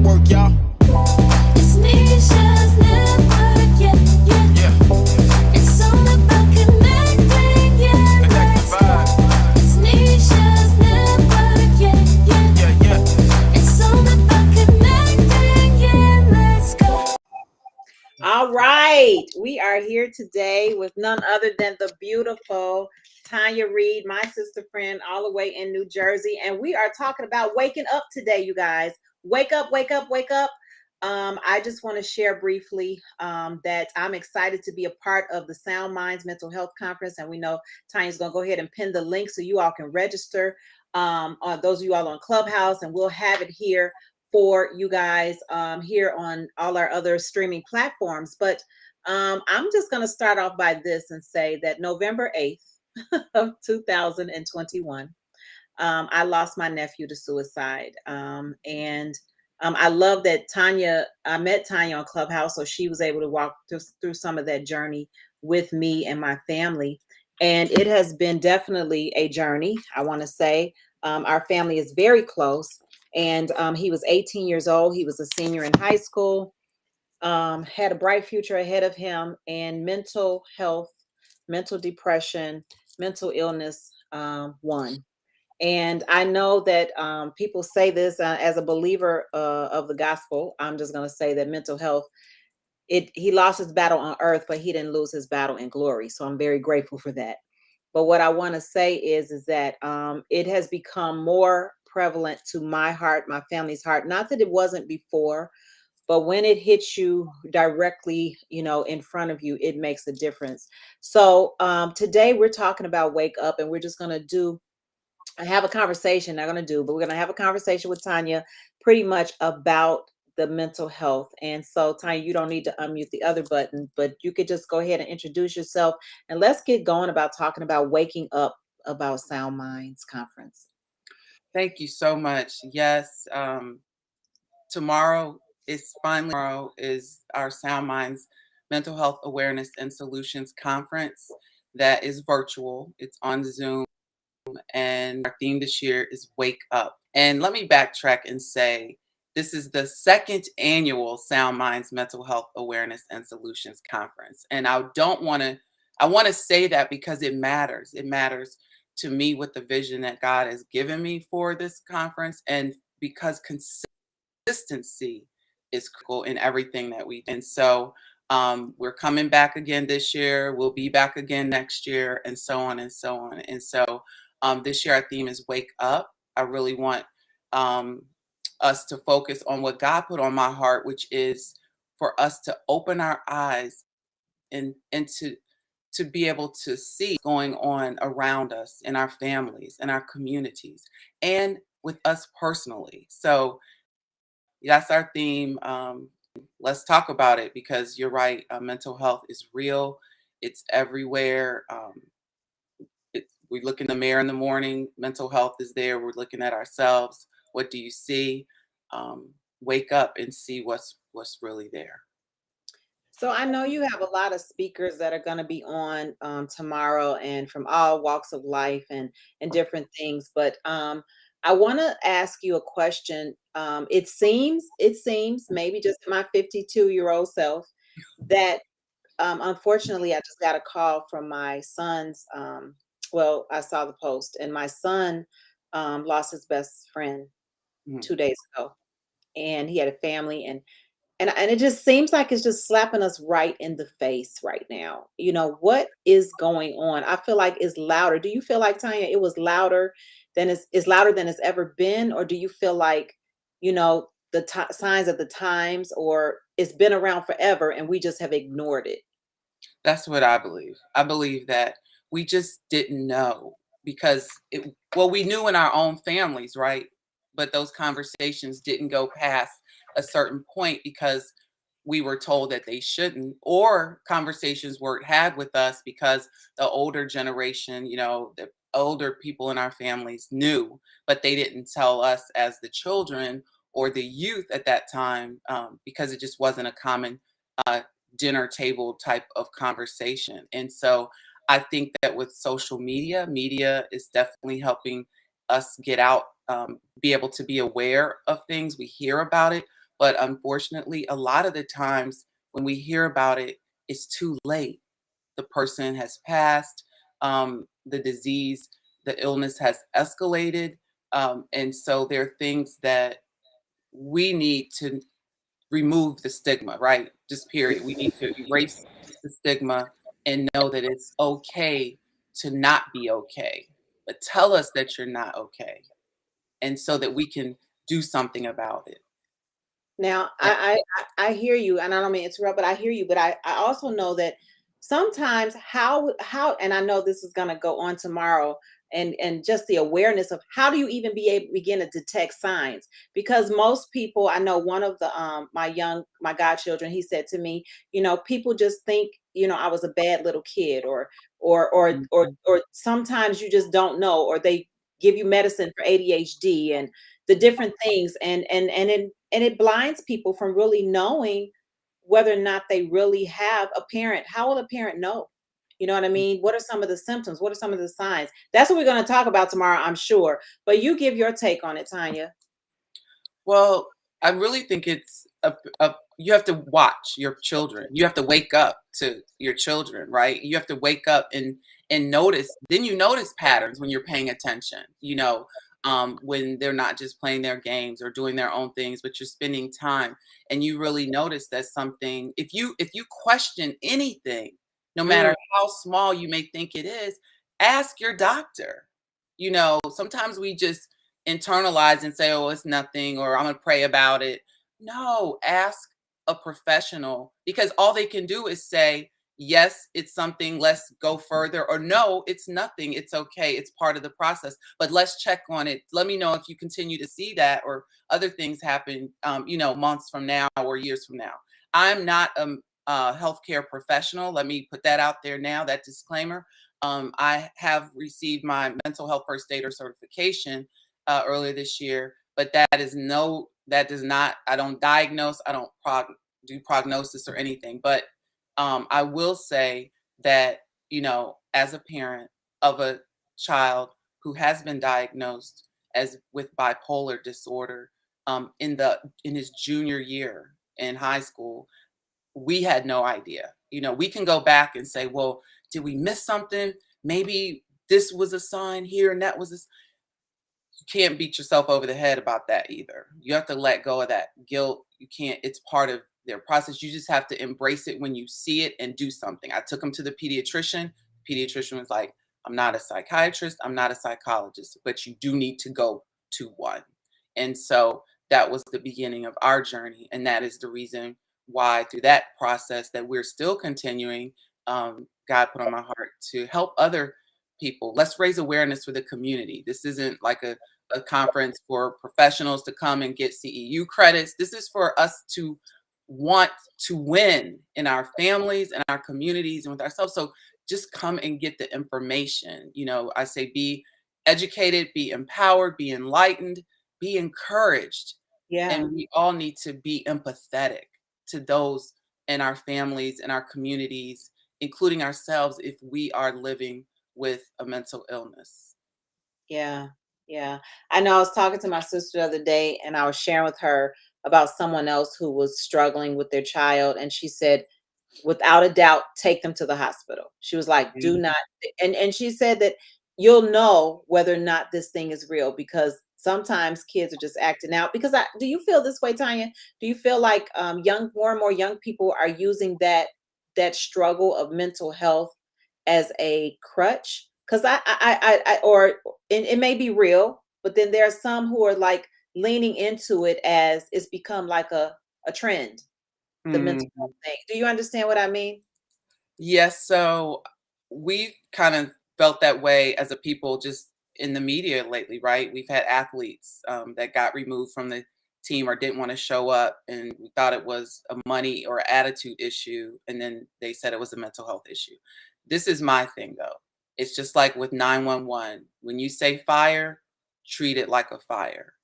network, y'all. It's Nisha's network, yeah, yeah. Yeah. It's all about connecting, yeah. Connect the vibe. It's Nisha's network, yeah, yeah. Yeah, yeah. It's all about connecting, yeah. Let's go. All right, we are here today with none other than the beautiful Tanya Reid, my sister friend, all the way in New Jersey, and we are talking about waking up today, you guys. Wake up, wake up, wake up. I just want to share briefly that I'm excited to be a part of the Sound Minds Mental Health Conference, and we know Tanya's going to go ahead and pin the link so you all can register. On those of you all on Clubhouse, and we'll have it here for you guys here on all our other streaming platforms. But I'm just going to start off by this and say that November 8th of 2021, I lost my nephew to suicide. I love that I met Tanya on Clubhouse, so she was able to walk through some of that journey with me and my family. And it has been definitely a journey, I want to say. Our family is very close. And he was 18 years old. He was a senior in high school, had a bright future ahead of him, and mental health, mental depression, mental illness won. And I know that people say this as a believer of the gospel. I'm just going to say that mental health, he lost his battle on earth, but he didn't lose his battle in glory. So I'm very grateful for that. But what I want to say is that it has become more prevalent to my heart, my family's heart. Not that it wasn't before, but when it hits you directly, in front of you, it makes a difference. So today we're talking about wake up, and we're just going to have a conversation. Not going to do, but we're going to have a conversation with Tanya pretty much about the mental health. And so, Tanya, you don't need to unmute the other button, but you could just go ahead and introduce yourself, and let's get going about talking about waking up about Sound Minds Conference. Thank you so much. Yes, tomorrow is our Sound Minds Mental Health Awareness and Solutions Conference that is virtual. It's on Zoom, and our theme this year is Wake Up. And let me backtrack and say this is the second annual Sound Minds Mental Health Awareness and Solutions Conference. And I want to say that because it matters. It matters to me with the vision that God has given me for this conference, and because consistency is critical in everything that we do. And so we're coming back again this year. We'll be back again next year, and so on and so on. And so this year our theme is Wake Up. I really want us to focus on what God put on my heart, which is for us to open our eyes and to be able to see what's going on around us, in our families, in our communities, and with us personally. So that's our theme. Let's talk about it, because you're right. Mental health is real. It's everywhere. We look in the mirror in the morning. Mental health is there. We're looking at ourselves. What do you see? Wake up and see what's really there. So I know you have a lot of speakers that are going to be on tomorrow, and from all walks of life and different things. But I want to ask you a question. It seems maybe just my 52-year-old self that unfortunately I just got a call from my son's. Well, I saw the post, and my son lost his best friend 2 days ago, and he had a family, and it just seems like it's just slapping us right in the face right now. What is going on? I feel like it's louder. Do you feel like, Tanya, it was louder than it's louder than it's ever been? Or do you feel like, the signs of the times, or it's been around forever and we just have ignored it? That's what I believe. I believe that we just didn't know, because we knew in our own families, right? But those conversations didn't go past a certain point because we were told that they shouldn't, or conversations weren't had with us because the older generation, the older people in our families knew, but they didn't tell us as the children or the youth at that time, because it just wasn't a common uh, dinner table type of conversation. And so I think that with social media is definitely helping us get out, be able to be aware of things. We hear about it, But unfortunately, a lot of the times when we hear about it, it's too late. The person has passed, the disease, the illness has escalated. And so there are things that we need to remove the stigma, right? Just period. We need to erase the stigma and know that it's okay to not be okay. But tell us that you're not okay. And so that we can do something about it. Now, Yeah. I hear you, and I don't mean to interrupt, but I hear you. But I also know that sometimes how and I know this is going to go on tomorrow, and just the awareness of how do you even be able begin to detect signs? Because most people, I know one of the my godchildren, he said to me, people just think I was a bad little kid, Mhm. or sometimes you just don't know, or they give you medicine for ADHD and the different things, and it blinds people from really knowing whether or not they really have a parent. How will a parent know? You know what I mean? What are some of the symptoms? What are some of the signs? That's what we're going to talk about tomorrow, I'm sure. But you give your take on it, Tanya. Well, I really think it's you have to watch your children. You have to wake up to your children, right? You have to wake up and notice. Then you notice patterns when you're paying attention. When they're not just playing their games or doing their own things, but you're spending time, and you really notice that something. If you question anything, no Mm, matter how small you may think it is, ask your doctor. Sometimes we just internalize and say, "Oh, it's nothing," or "I'm gonna pray about it." No, ask a professional, because all they can do is say, "Yes, it's something, let's go further," or "No, it's nothing, it's okay, it's part of the process, but let's check on it. Let me know if you continue to see that or other things happen, months from now or years from now." I'm not a healthcare professional. Let me put that out there now, that disclaimer. I have received my mental health first aider certification earlier this year, but that does not, I don't diagnose, I don't do prognosis or anything. But I will say that, as a parent of a child who has been diagnosed as with bipolar disorder, in his junior year in high school, we had no idea. We can go back and say, well, did we miss something? Maybe this was a sign here and that was a, you can't beat yourself over the head about that either. You have to let go of that guilt. You can't, it's part of their process. You just have to embrace it when you see it and do something. I took him to the pediatrician. The pediatrician was like, "I'm not a psychiatrist, I'm not a psychologist, but you do need to go to one." And so that was the beginning of our journey. And that is the reason why, through that process, that we're still continuing. God put on my heart to help other people. Let's raise awareness for the community. This isn't like a conference for professionals to come and get CEU credits. This is for us to want to win in our families and our communities and with ourselves. So just come and get the information. I say be educated, be empowered, be enlightened, be encouraged. yeah. And we all need to be empathetic to those in our families and our communities, including ourselves, if we are living with a mental illness. Yeah, yeah. I know I was talking to my sister the other day, and I was sharing with her about someone else who was struggling with their child, and she said, without a doubt, take them to the hospital. She was like, do Mm, not, and she said that you'll know whether or not this thing is real, because sometimes kids are just acting out. Because do you feel this way, Tanya? Do you feel like more and more young people are using that struggle of mental health as a crutch? Because or it may be real, but then there are some who are like leaning into it as it's become like a trend, the mental mm. health thing. Do you understand what I mean? Yes, so we've kind of felt that way as a people just in the media lately, right? We've had athletes that got removed from the team or didn't want to show up, and we thought it was a money or attitude issue, and then they said it was a mental health issue. This is my thing, though. It's just like with 911. When you say fire, treat it like a fire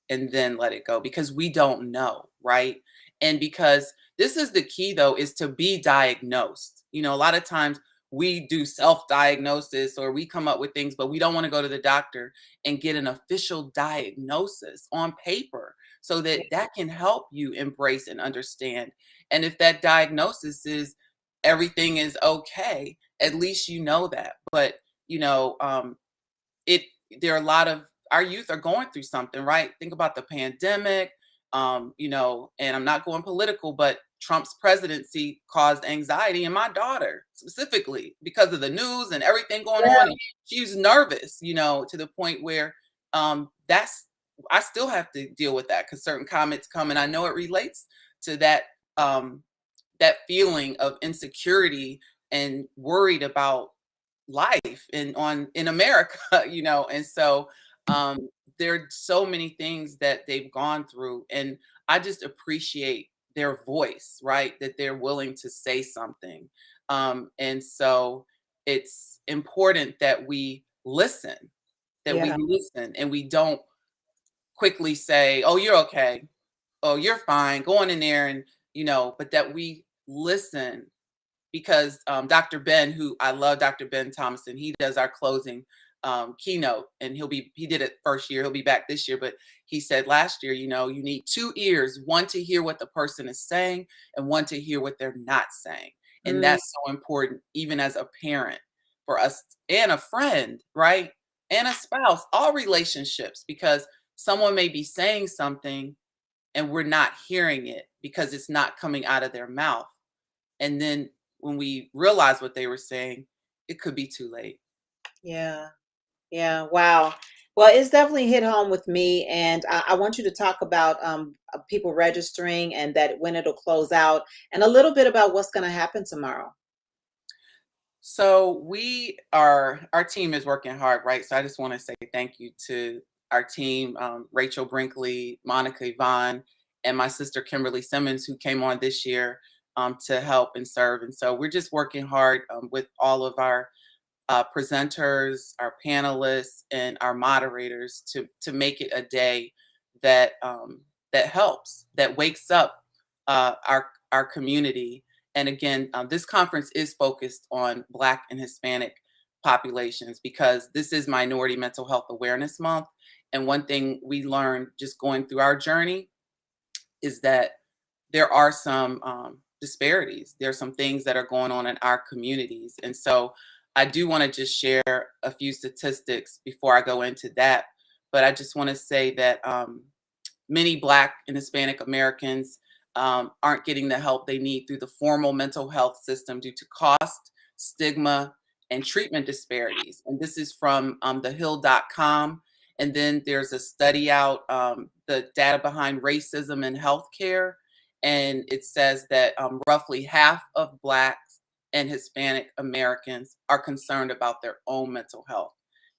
and then let it go, because we don't know, right? And because this is the key, though, is to be diagnosed. A lot of times we do self-diagnosis or we come up with things, but we don't want to go to the doctor and get an official diagnosis on paper so that that can help you embrace and understand. And if that diagnosis is everything is okay, at least you know that. But you know, it there are a lot of our youth are going through something, right? Think about the pandemic, you know, and I'm not going political, but Trump's presidency caused anxiety in my daughter specifically because of the news and everything going Yeah. on. And she's nervous, you know, to the point where that's I still have to deal with that because certain comments come, and I know it relates to that that feeling of insecurity and worried about life in America, you know. And so um there are so many things that they've gone through, and I just appreciate their voice, right? That they're willing to say something. And so it's important that we listen, Yeah. and we don't quickly say, "Oh, you're okay. Oh, you're fine. Go on in there," and you know, but that we listen because Dr. Ben, who I love, Dr. Ben Thomason, he does our closing keynote, and he did it first year, he'll be back this year, but he said last year, you know, you need two ears, one to hear what the person is saying and one to hear what they're not saying. And Mm, that's so important, even as a parent, for us and a friend, right? And a spouse, all relationships, because someone may be saying something and we're not hearing it because it's not coming out of their mouth. And then when we realize what they were saying, it could be too late. yeah. Yeah. Wow. Well, it's definitely hit home with me, and I want you to talk about people registering and that when it'll close out, and a little bit about what's going to happen tomorrow. So our team is working hard, right? So I just want to say thank you to our team, Rachel Brinkley, Monica Yvonne, and my sister Kimberly Simmons, who came on this year to help and serve. And so we're just working hard with all of our presenters, our panelists, and our moderators to make it a day that that helps, that wakes up our community. And again, this conference is focused on Black and Hispanic populations because this is Minority Mental Health Awareness Month. And one thing we learned just going through our journey is that there are some disparities. There are some things that are going on in our communities. And so I do want to just share a few statistics before I go into that. But I just want to say that many Black and Hispanic Americans aren't getting the help they need through the formal mental health system due to cost, stigma, and treatment disparities. And this is from thehill.com. And then there's a study out, the data behind racism in healthcare. And it says that roughly half of Blacks and Hispanic Americans are concerned about their own mental health.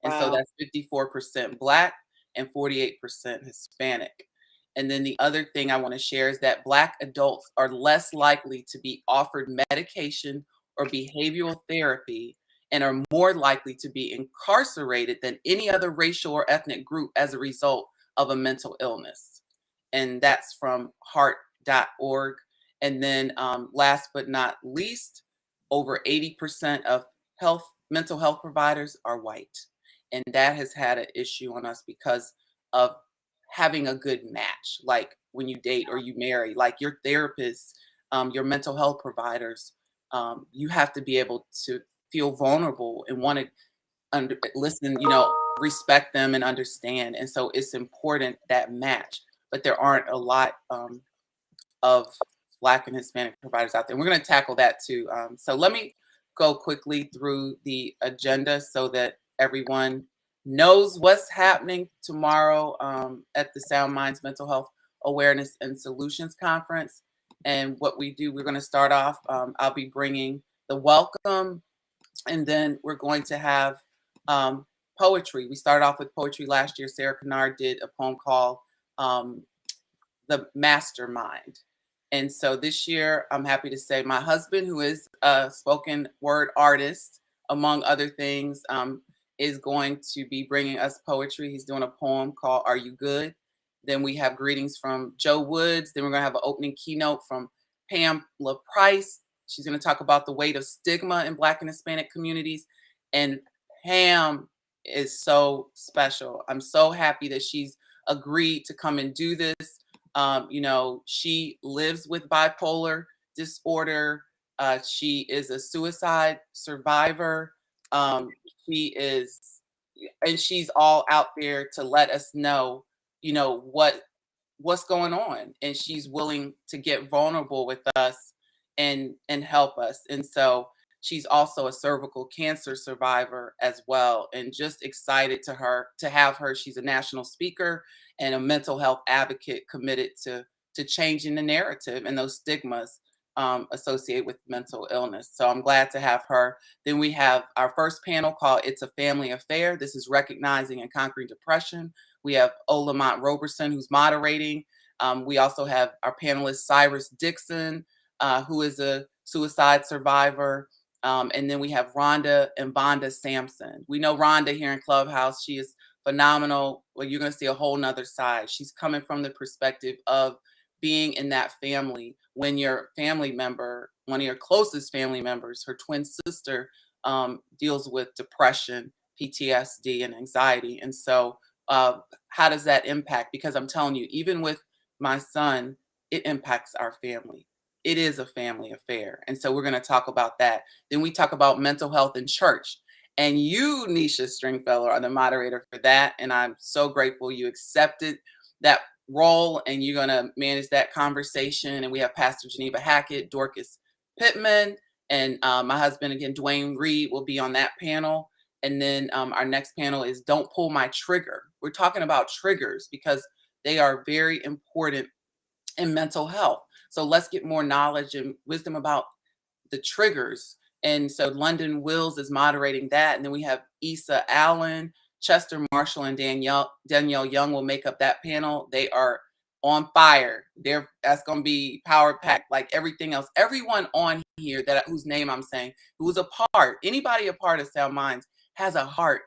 And so Wow. that's 54% Black and 48% Hispanic. And then the other thing I want to share is that Black adults are less likely to be offered medication or behavioral therapy and are more likely to be incarcerated than any other racial or ethnic group as a result of a mental illness. And that's from heart.org. And then last but not least, over 80% of mental health providers are white. And that has had an issue on us because of having a good match, like when you date or you marry, like your therapists, your mental health providers, you have to be able to feel vulnerable and want to listen, you know, respect them and understand. And so it's important that match, but there aren't a lot of Black and Hispanic providers out there. We're going to tackle that too. So let me go quickly through the agenda so that everyone knows what's happening tomorrow at the Sound Minds Mental Health Awareness and Solutions Conference. And what we do, we're going to start off, I'll be bringing the welcome, and then we're going to have poetry. We started off with poetry last year. Sarah Kennard did a poem called The Mastermind. And so this year, I'm happy to say my husband, who is a spoken word artist, among other things, is going to be bringing us poetry. He's doing a poem called Are You Good? Then we have greetings from Joe Woods. Then we're going to have an opening keynote from Pamela Price. She's going to talk about the weight of stigma in Black and Hispanic communities. And Pam is so special. I'm so happy that she's agreed to come and do this. She lives with bipolar disorder. She is a suicide survivor. Um, she is, and she's all out there to let us know, what's going on, and she's willing to get vulnerable with us and help us. And so she's also a cervical cancer survivor as well, and just excited to have her. She's a national speaker and a mental health advocate committed to changing the narrative and those stigmas associated with mental illness. So I'm glad to have her. Then we have our first panel called It's a Family Affair. This is recognizing and conquering depression. We have Olamont Roberson, who's moderating. We also have our panelist, Cyrus Dixon, who is a suicide survivor. And then we have Rhonda and Vonda Sampson. We know Rhonda here in Clubhouse. She is phenomenal. Well, you're going to see a whole nother side. She's coming from the perspective of being in that family when your family member, one of your closest family members, her twin sister, deals with depression, PTSD, and anxiety. And so how does that impact? Because I'm telling you, even with my son, it impacts our family. It is a family affair. And so we're going to talk about that. Then we talk about mental health in church. And you, Nisha Stringfellow, are the moderator for that. And I'm so grateful you accepted that role and you're going to manage that conversation. And we have Pastor Geneva Hackett, Dorcas Pittman, and my husband, again, Dwayne Reid, will be on that panel. And then our next panel is Don't Pull My Trigger. We're talking about triggers because they are very important in mental health. So let's get more knowledge and wisdom about the triggers. And so London Wills is moderating that. And then we have Issa Allen, Chester Marshall, and Danielle Young will make up that panel. They are on fire. That's going to be power packed like everything else. Everyone on here whose name I'm saying, who's anybody a part of Sound Minds has a heart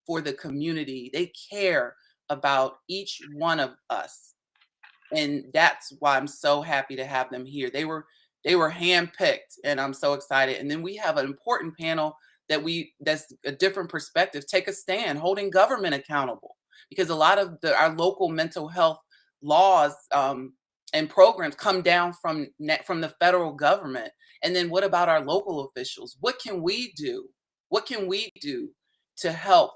for the community. They care about each one of us. And that's why I'm so happy to have them here. They were handpicked, and I'm so excited. And then we have an important panel that's a different perspective. Take a stand, holding government accountable, because a lot of our local mental health laws and programs come down from the federal government. And then what about our local officials? What can we do? What can we do to help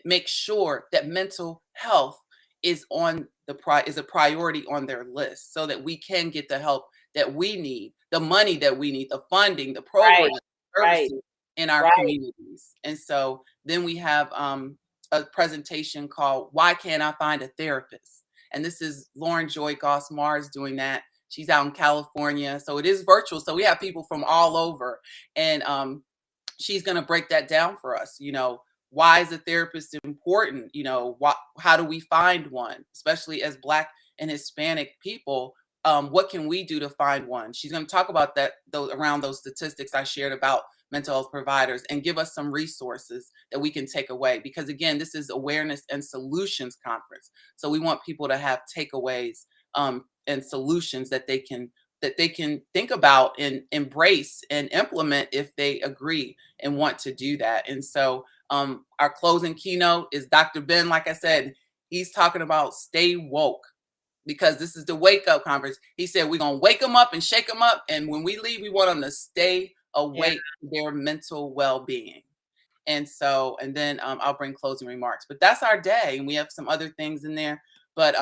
make sure that mental health is a priority on their list, so that we can get the help that we need, the money that we need, the funding, the programs, services in our communities. And so then we have a presentation called Why Can't I Find a Therapist? And this is Lauren Joy Goss Mars doing that. She's out in California, so it is virtual. So we have people from all over, and she's going to break that down for us. Why is a therapist important? How do we find one, especially as Black and Hispanic people? What can we do to find one? She's going to talk about that, around those statistics I shared about mental health providers, and give us some resources that we can take away. Because again, this is awareness and solutions conference. So we want people to have takeaways and solutions that they can think about and embrace and implement if they agree and want to do that. And so our closing keynote is Dr. Ben. Like I said, he's talking about stay woke, because this is the wake up conference. He said, we're going to wake them up and shake them up. And when we leave, we want them to stay awake to their mental well-being. And then I'll bring closing remarks, but that's our day. And we have some other things in there, but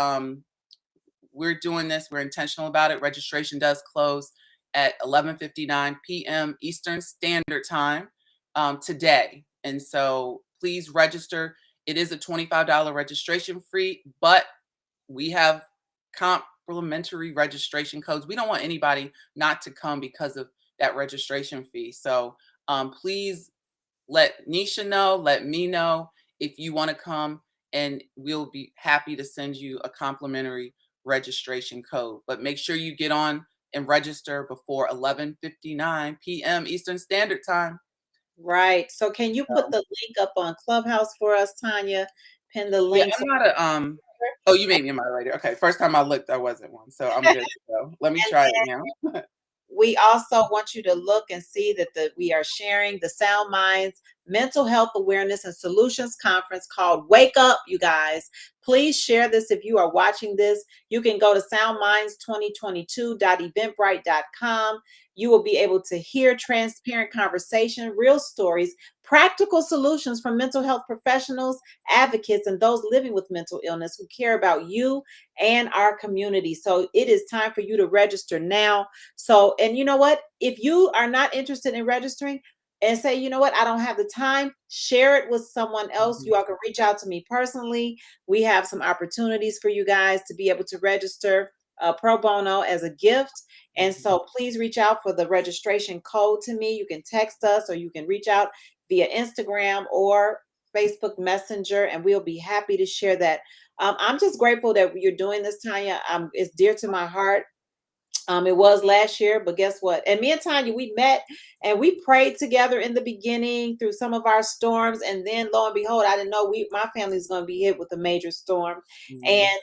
we're doing this. We're intentional about it. Registration does close at 11:59 p.m. Eastern Standard Time today. And so please register. It is a $25 registration fee, but we have complimentary registration codes. We don't want anybody not to come because of that registration fee. So please let Nisha know, let me know if you want to come, and we'll be happy to send you a complimentary registration code. But make sure you get on and register before 11:59 p.m. Eastern Standard Time. Right. So can you put the link up on Clubhouse for us, Tanya? Pin the link. Yeah, I'm not oh, you made me a moderator. Okay, first time I looked, I wasn't one, so I'm good to go. Let me try it now. we also want you to look and see that we are sharing the Sound Minds Mental Health Awareness and Solutions Conference called Wake Up, you guys. Please share this if you are watching this. You can go to soundminds2022.eventbrite.com. You will be able to hear transparent conversation, real stories, practical solutions from mental health professionals, advocates, and those living with mental illness who care about you and our community. So it is time for you to register now. So, and you know what? If you are not interested in registering and say, you know what, I don't have the time, share it with someone else. You all can reach out to me personally. We have some opportunities for you guys to be able to register pro bono as a gift. And so please reach out for the registration code to me. You can text us or you can reach out via Instagram or Facebook Messenger, and we'll be happy to share that. I'm just grateful that you're doing this, Tanya. It's dear to my heart. It was last year, but guess what? And me and Tanya, we met and we prayed together in the beginning through some of our storms. And then lo and behold, I didn't know my family is going to be hit with a major storm. And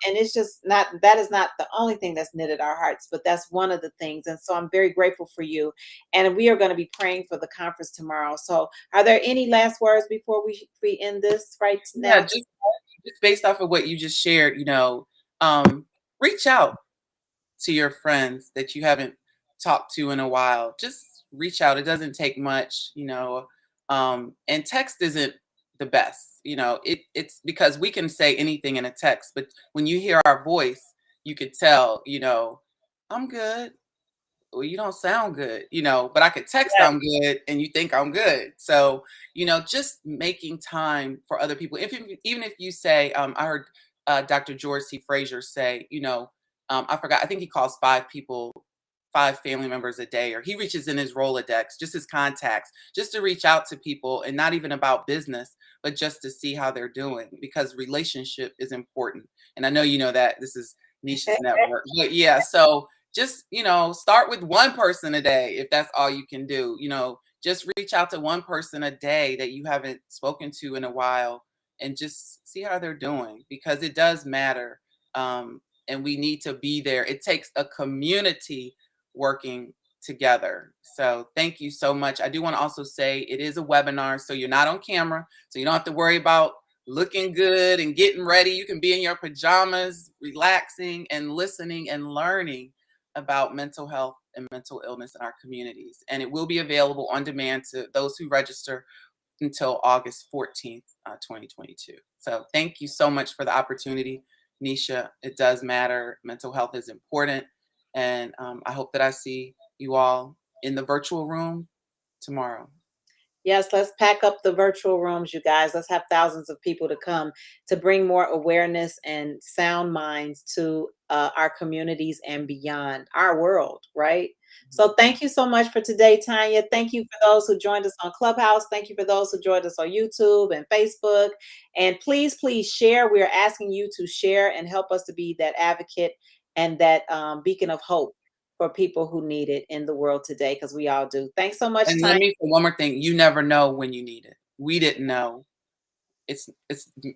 it's just not, that is not the only thing that's knitted our hearts, but that's one of the things. And so I'm very grateful for you. And we are going to be praying for the conference tomorrow. So are there any last words before we end this right now? Yeah, just based off of what you just shared, reach out to your friends that you haven't talked to in a while. Just reach out. It doesn't take much, and text isn't the best. It's because we can say anything in a text, but when you hear our voice, you could tell, I'm good. Well, you don't sound good, but I could text I'm good and you think I'm good. So, just making time for other people. Even if you say, I heard Dr. George C. Frazier say, I forgot, I think he calls 5 family members a day, or he reaches in his Rolodex, just his contacts, just to reach out to people, and not even about business, but just to see how they're doing, because relationship is important. And I know you know that this is Nisha's network, but yeah, so just, start with one person a day if that's all you can do. Just reach out to one person a day that you haven't spoken to in a while and just see how they're doing, because it does matter. And we need to be there. It takes a community working together. So thank you so much. I do want to also say it is a webinar, so you're not on camera, so you don't have to worry about looking good and getting ready. You can be in your pajamas, relaxing and listening and learning about mental health and mental illness in our communities. And it will be available on demand to those who register until August 14th, 2022. So thank you so much for the opportunity, Nisha. It does matter. Mental health is important. And I hope that I see you all in the virtual room tomorrow. Yes, let's pack up the virtual rooms, you guys. Let's have thousands of people to come to bring more awareness and sound minds to our communities and beyond our world, right? So thank you so much for today, Tanya. Thank you for those who joined us on Clubhouse. Thank you for those who joined us on YouTube and Facebook. And please, please share. We are asking you to share and help us to be that advocate and that beacon of hope for people who need it in the world today, because we all do. Thanks so much, And Tanya. let me say one more thing. You never know when you need it. We didn't know. It's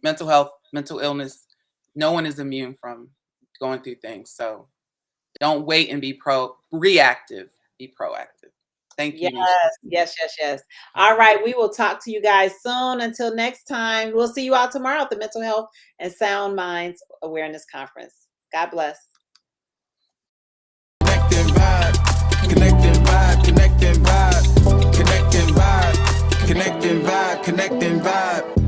mental health, mental illness. No one is immune from going through things. So don't wait and be reactive. Be proactive. Thank you. Yes. All right. We will talk to you guys soon. Until next time, we'll see you all tomorrow at the Mental Health and Sound Minds Awareness Conference. God bless. Connecting vibe, connecting vibe, connecting vibe, connecting vibe, connecting vibe.